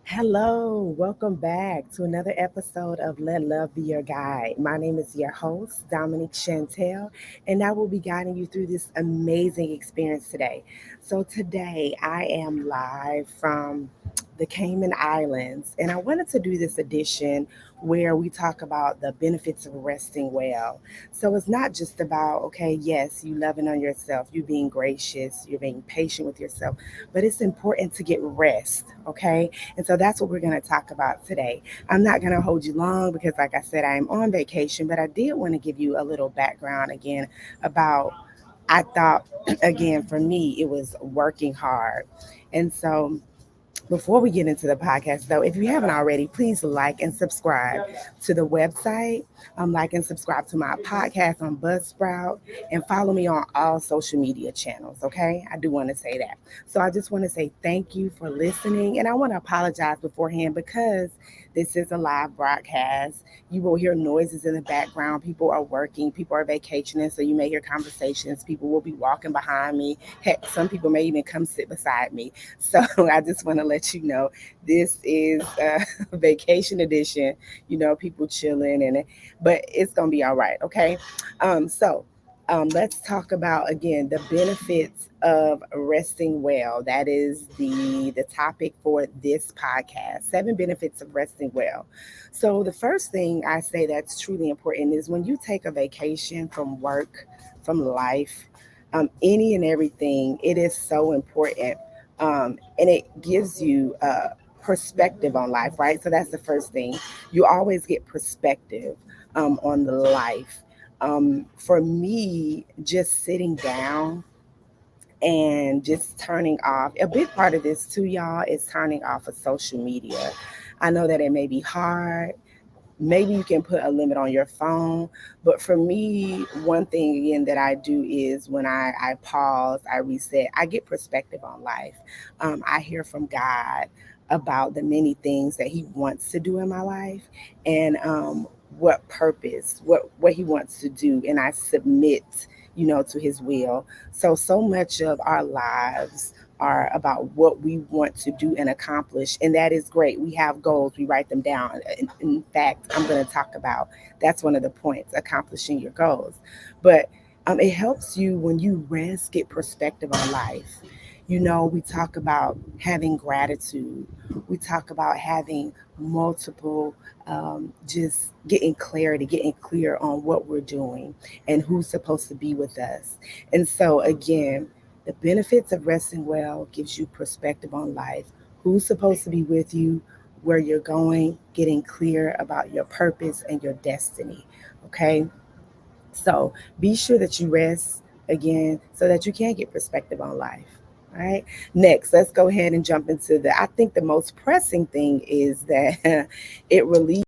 Hello, welcome back to another episode of Let Love Be Your Guide. My name is your host, Dominique Chantel, and I will be guiding you through this amazing experience today. So, today I am live from the Cayman Islands, and I wanted to do this edition where we talk about the benefits of resting well. So, it's not just about, okay, yes, you loving on yourself, you being gracious, you're being patient with yourself, but it's important to get rest, okay? And so that's what we're going to talk about today. I'm not going to hold you long because, like I said, I am on vacation, but I did want to give you a little background again about. I thought, again, for me, it was working hard. And so before we get into the podcast, though, if you haven't already, please like and subscribe to the website. Like and subscribe to my podcast on Buzzsprout and follow me on all social media channels. Okay, I do want to say that. So I just want to say thank you for listening, and I want to apologize beforehand because this is a live broadcast. You will hear noises in the background. People are working, people are vacationing, so you may hear conversations. People will be walking behind me. Heck, some people may even come sit beside me. So I just want to let you know this is a vacation edition. People chilling, but it's gonna be all right. Okay, so. Let's talk about again the benefits of resting well. That is the topic for this podcast. 7 benefits of resting well. So the first thing I say that's truly important is when you take a vacation from work, from life, any and everything. It is so important, and it gives you perspective on life, right? So that's the first thing. You always get perspective on the life. For me, just sitting down and just turning off. A big part of this too, y'all, is turning off of social media. I know that it may be hard. Maybe you can put a limit on your phone. But for me, one thing again that I do is when I pause, I reset, I get perspective on life. I hear from God about the many things that He wants to do in my life and what purpose, what He wants to do. And I submit, to His will. So much of our lives are about what we want to do and accomplish. And that is great. We have goals, we write them down. In fact, I'm going to talk about that's one of the points, accomplishing your goals. But it helps you when you rest, get perspective on life. We talk about having gratitude. We talk about having multiple, just getting clarity, getting clear on what we're doing and who's supposed to be with us. And so, again, the benefits of resting well gives you perspective on life, who's supposed to be with you, where you're going, getting clear about your purpose and your destiny. Okay? So be sure that you rest again so that you can get perspective on life. All right. Next, let's go ahead and jump into I think the most pressing thing is that it relieves.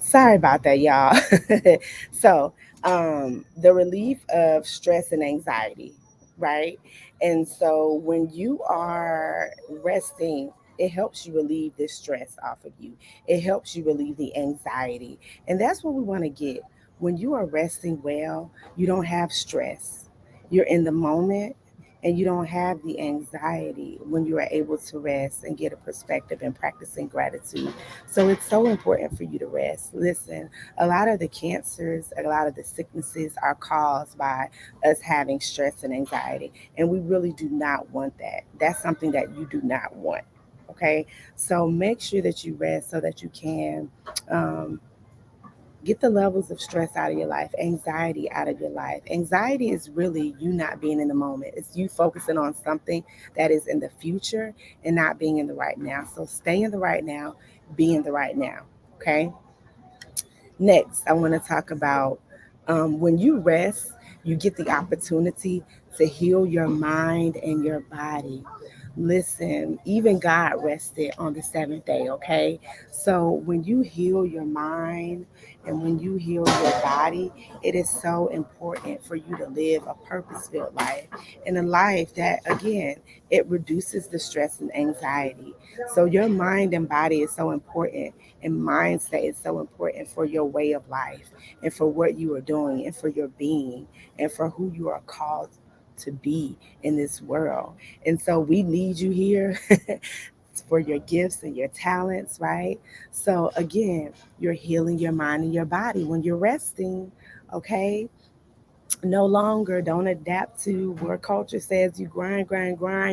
Sorry about that, y'all. So, the relief of stress and anxiety, right? And so, when you are resting, it helps you relieve this stress off of you. It helps you relieve the anxiety. And that's what we want to get. When you are resting well, you don't have stress. You're in the moment and you don't have the anxiety when you are able to rest and get a perspective and practicing gratitude. So it's so important for you to rest. Listen, a lot of the cancers, a lot of the sicknesses are caused by us having stress and anxiety. And we really do not want that. That's something that you do not want. Okay. So make sure that you rest so that you can um, get the levels of stress out of your life, anxiety out of your life. Anxiety is really you not being in the moment. It's you focusing on something that is in the future and not being in the right now. So stay in the right now, be in the right now. Okay. Next, I want to talk about when you rest, you get the opportunity to heal your mind and your body. Listen, even God rested on the seventh day, okay? So when you heal your mind and when you heal your body, it is so important for you to live a purpose filled life and a life that, again, it reduces the stress and anxiety. So your mind and body is so important, and mindset is so important for your way of life and for what you are doing and for your being and for who you are called to be in this world. And so we need you here for your gifts and your talents, right? So again, you're healing your mind and your body when you're resting, okay? No longer don't adapt to where culture says you grind,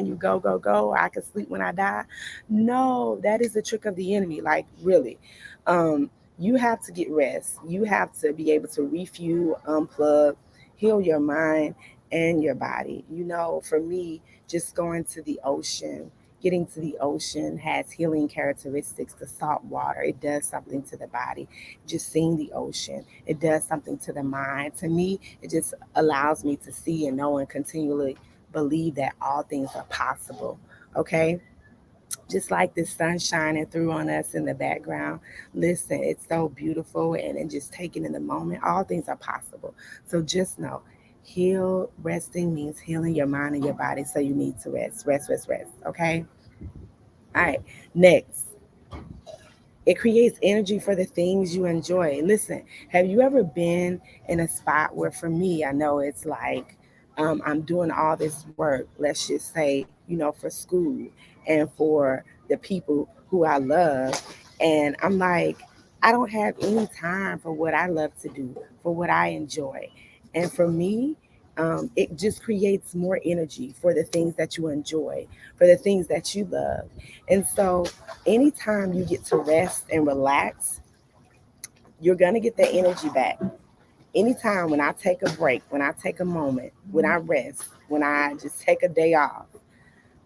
you go. I can sleep when I die. No, that is the trick of the enemy. Like really, um, you have to get rest. You have to be able to refuel, unplug, heal your mind and your body. You know, for me, just going to the ocean. Getting to the ocean has healing characteristics. The salt water, it does something to the body. Just seeing the ocean, it does something to the mind. To me, it just allows me to see and know and continually believe that all things are possible. Okay? Just like the sun shining through on us in the background. Listen, it's so beautiful and just taking in the moment. All things are possible. So just know, resting means healing your mind and your body. So you need to rest. Okay? All right. Next, it creates energy for the things you enjoy. Listen, have you ever been in a spot where, for me, I know it's like I'm doing all this work, let's just say, for school and for the people who I love. And I'm like, I don't have any time for what I love to do, for what I enjoy. And for me, it just creates more energy for the things that you enjoy, for the things that you love. And so, anytime you get to rest and relax, you're going to get that energy back. Anytime when I take a break, when I take a moment, when I rest, when I just take a day off,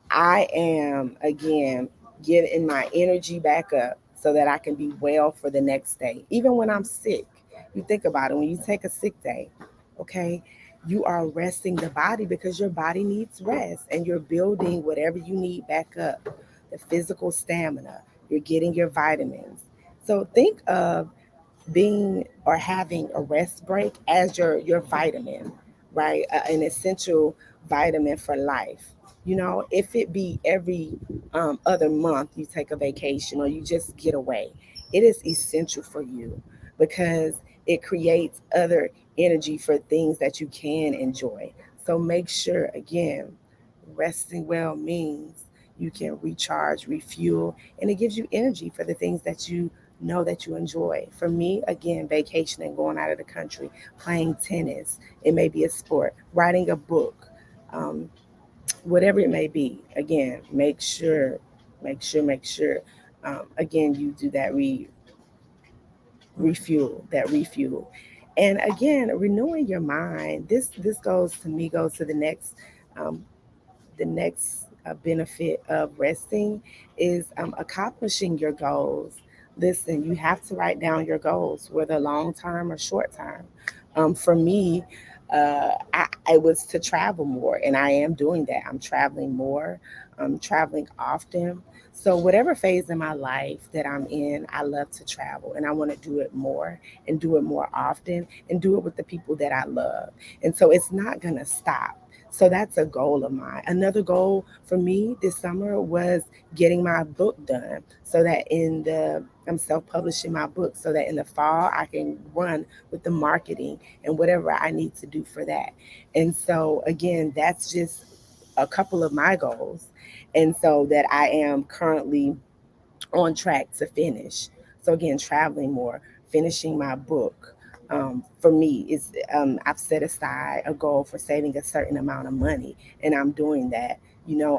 I am again getting my energy back up so that I can be well for the next day. Even when I'm sick, you think about it, when you take a sick day, okay, you are resting the body because your body needs rest and you're building whatever you need back up, the physical stamina, you're getting your vitamins. So think of being or having a rest break as your vitamin, right? An essential vitamin for life. If it be every other month you take a vacation or you just get away, it is essential for you because it creates other energy for things that you can enjoy. So make sure, again, resting well means you can recharge, refuel, and it gives you energy for the things that you know that you enjoy. For me, again, vacationing, going out of the country, playing tennis, it may be a sport, writing a book, um, whatever it may be. Again, make sure, again, you do that refuel. And again, renewing your mind. This goes to me, goes to um, the next benefit of resting is accomplishing your goals. Listen, you have to write down your goals, whether long term or short term. For me, I was to travel more, and I am doing that. I'm traveling more, I'm traveling often. So, whatever phase in my life that I'm in, I love to travel and I want to do it more and do it more often and do it with the people that I love. And so, it's not going to stop. So that's a goal of mine. Another goal for me this summer was getting my book done so that I'm self-publishing my book so that in the fall I can run with the marketing and whatever I need to do for that. And so again, that's just a couple of my goals. And so that I am currently on track to finish. So again, traveling more, finishing my book. For me, is I've set aside a goal for saving a certain amount of money, and I'm doing that.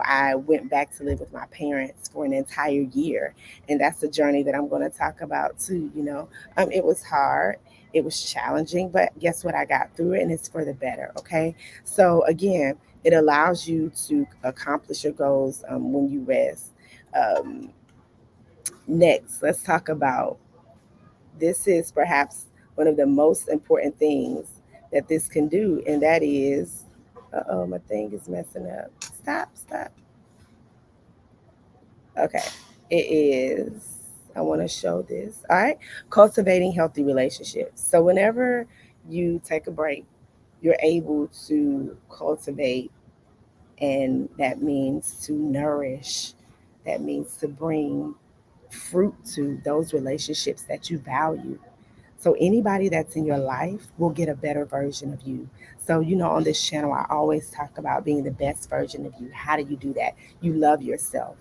I went back to live with my parents for an entire year, and that's a journey that I'm going to talk about too. It was hard, it was challenging, but guess what? I got through it, and it's for the better. Okay, so again, it allows you to accomplish your goals when you rest. Um, Next, let's talk about this is perhaps one of the most important things that this can do, and that is, my thing is messing up. Stop. Okay. It is, I want to show this. All right. Cultivating healthy relationships. So whenever you take a break, you're able to cultivate, and that means to nourish, that means to bring fruit to those relationships that you value. So anybody that's in your life will get a better version of you. So, on this channel, I always talk about being the best version of you. How do you do that? You love yourself.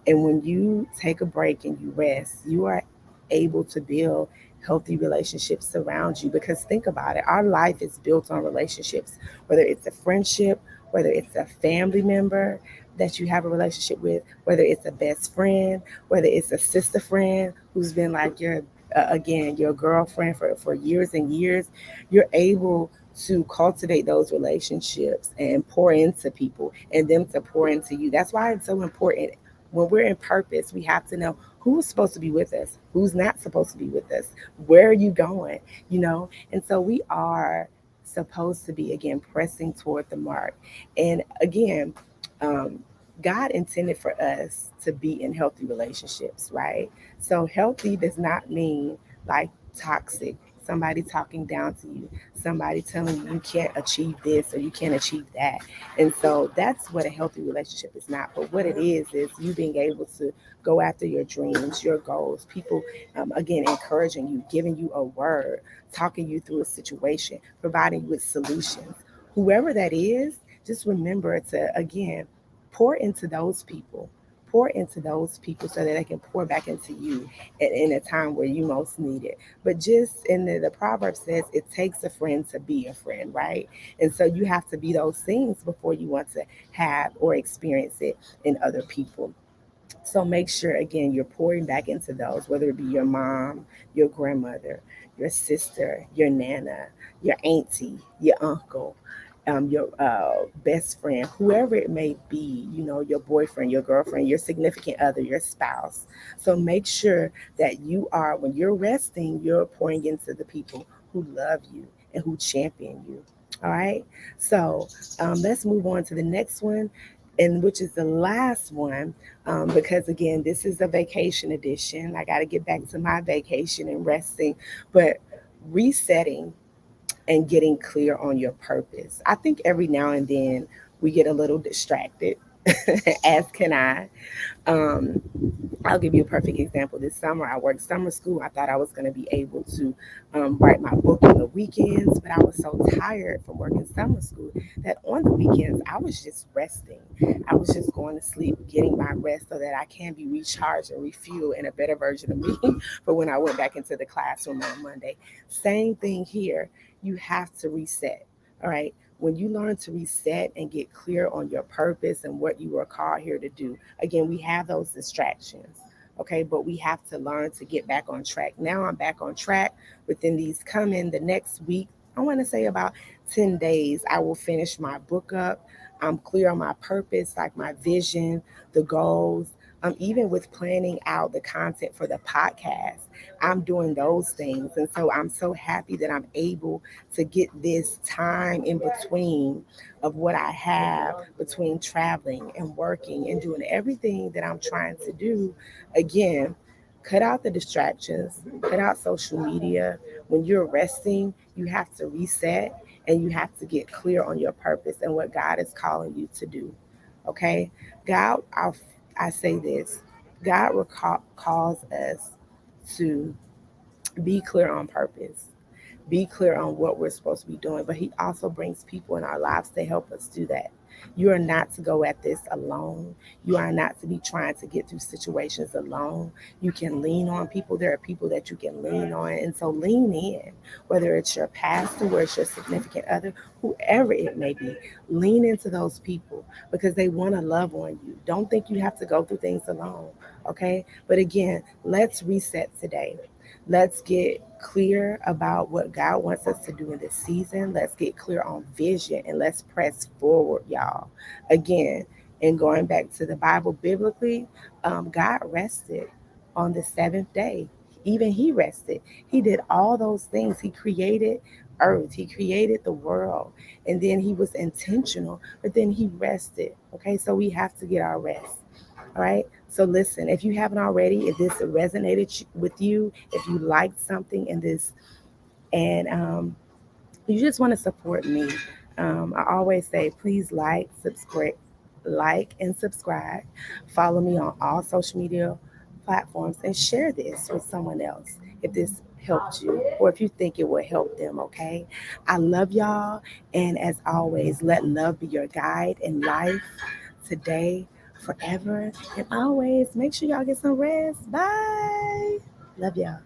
And when you take a break and you rest, you are able to build healthy relationships around you. Because think about it, our life is built on relationships, whether it's a friendship, whether it's a family member that you have a relationship with, whether it's a best friend, whether it's a sister friend who's been like your again your girlfriend for years and years. You're able to cultivate those relationships and pour into people and them to pour into you. That's why it's so important. When we're in purpose, we have to know who's supposed to be with us, who's not supposed to be with us, where are you going, And so we are supposed to be, again, pressing toward the mark. And again, um, God intended for us to be in healthy relationships, right? So healthy does not mean like toxic, somebody talking down to you, somebody telling you can't achieve this or you can't achieve that. And so that's what a healthy relationship is not. But what it is you being able to go after your dreams, your goals, people, again, encouraging you, giving you a word, talking you through a situation, providing you with solutions. Whoever that is, just remember to, again, pour into those people. Pour into those people so that they can pour back into you in a time where you most need it. But just in the proverb says it takes a friend to be a friend, right? And so you have to be those things before you want to have or experience it in other people. So make sure, again, you're pouring back into those, whether it be your mom, your grandmother, your sister, your nana, your auntie, your uncle, your best friend, whoever it may be, your boyfriend, your girlfriend, your significant other, your spouse. So make sure that you are, when you're resting, you're pouring into the people who love you and who champion you. All right. So let's move on to the next one, and which is the last one, because again, this is a vacation edition. I got to get back to my vacation and resting, but resetting and getting clear on your purpose. I think every now and then we get a little distracted, as can I. Um, I'll give you a perfect example. This summer, I worked summer school. I thought I was going to be able to write my book on the weekends, but I was so tired from working summer school that on the weekends, I was just resting. I was just going to sleep, getting my rest so that I can be recharged and refueled in a better version of me for when I went back into the classroom on Monday. Same thing here. You have to reset. All right. When you learn to reset and get clear on your purpose and what you are called here to do, again, we have those distractions. Okay, but we have to learn to get back on track. Now I'm back on track. Within these coming the next week, I want to say about 10 days, I will finish my book up. I'm clear on my purpose, like my vision, the goals. Even with planning out the content for the podcast, I'm doing those things. And so I'm so happy that I'm able to get this time in between of what I have between traveling and working and doing everything that I'm trying to do. Again, cut out the distractions, cut out social media. When you're resting, you have to reset and you have to get clear on your purpose and what God is calling you to do. Okay? God, I say this, God calls us to be clear on purpose, be clear on what we're supposed to be doing, but He also brings people in our lives to help us do that. You are not to go at this alone. You are not to be trying to get through situations alone. You can lean on people. There are people that you can lean on. And so lean in, whether it's your pastor, whether it's your significant other, whoever it may be. Lean into those people because they want to love on you. Don't think you have to go through things alone. Okay. But again, let's reset today. Let's get clear about what God wants us to do in this season. Let's get clear on vision and let's press forward, y'all. Again, and going back to the Bible biblically, God rested on the seventh day. Even He rested. He did all those things. He created earth, He created the world, and then He was intentional, but then He rested. Okay, so we have to get our rest. All right. So listen, if you haven't already, if this resonated with you, if you liked something in this, and you just want to support me, I always say, please like and subscribe. Follow me on all social media platforms and share this with someone else if this helped you or if you think it will help them. Okay, I love y'all, and as always, let love be your guide in life today, forever, and always. Make sure y'all get some rest. Bye. Love y'all.